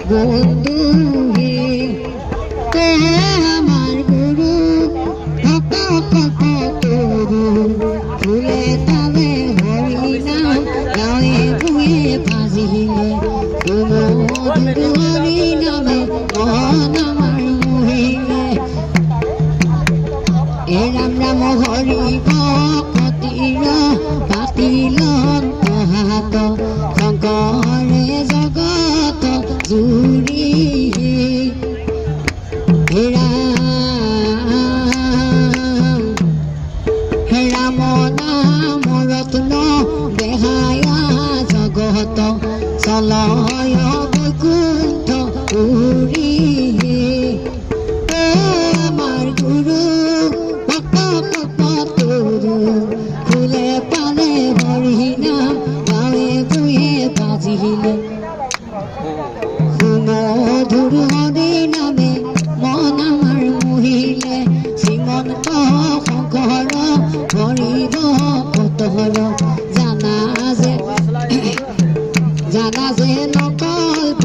বন্ধু আমার গুরু ফুলে তালে হরি নাম গায়ে বুয়ে বাজিলে হরি নামে মন আমার মোহিলে এ রাম রাম হরি ভকতির পাতিল হাত শঙ্করে জগত জুৰি রাম নাম রত্ন দেহায়া জগত চলয় বৈকুণ্ঠ পুরী আমার গুরু ভক্ত কল্পতরু ফুলে পালে হরি নাম গায়ে বুয়ে বাজিলে মধুর হরি নামে মন আমার মোহিলে শ্রীমন্ত শংকৰ হৰি ভকতৰ জানা যে নকল্প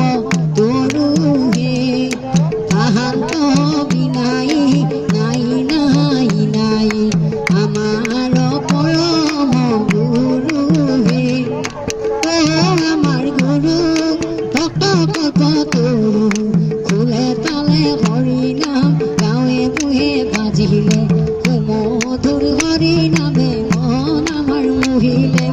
তৰুহে তাহান্ত বিনাই নাই নাই নাই আমাৰ পৰম গুৰু হে আমাৰ গুৰু ভক্ত কল্পতৰু ফুলে তালে হৰি নাম গাঁৱে বুহে বাজিলে মধুৰ হৰি নামে মন আমাৰ মোহিলে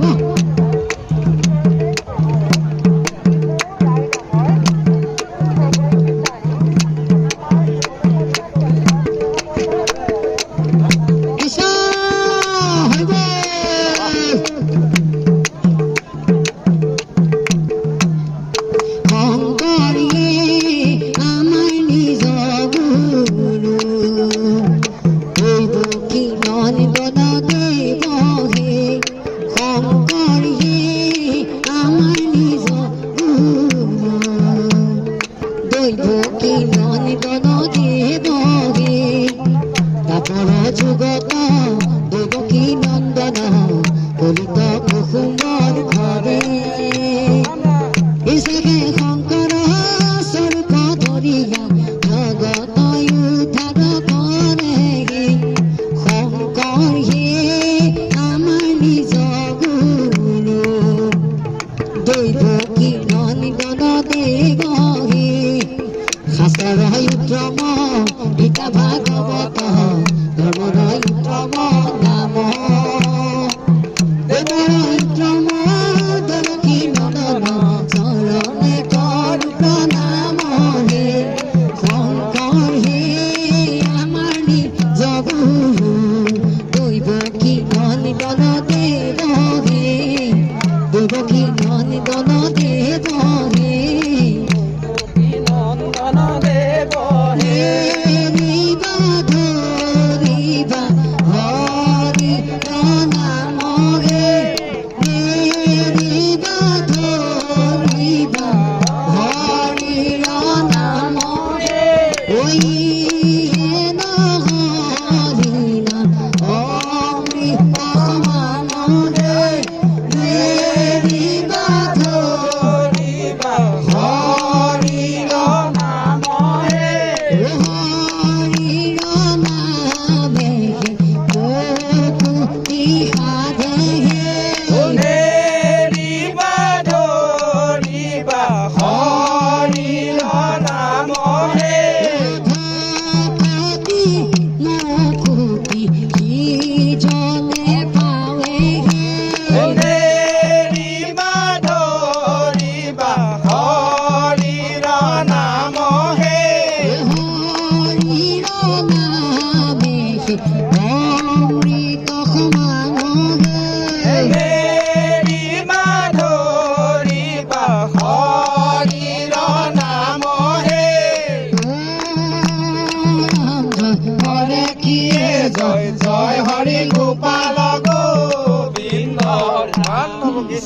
যুগত দেবকী নন্দন কলিত কুসুমৰ ঘৰে ইছাকে শংকৰ স্বৰূপ ধৰিয়া জগত উদ্ধাৰ কৰে শংকৰ হে আমাৰ নিজ গুৰু দেৱকী নন্দন দেৱ হে শাস্ত্ৰৰ উত্তম গীতা ভাগৱত ধৰ্মৰ উত্তম নাম উত্তম দেৱকী নন্দন চৰণে কৰ প্ৰণাম হে শংকৰ হে আমাৰ নিজ গুৰু দেৱকী নন্দন দেৱ হে দেৱকী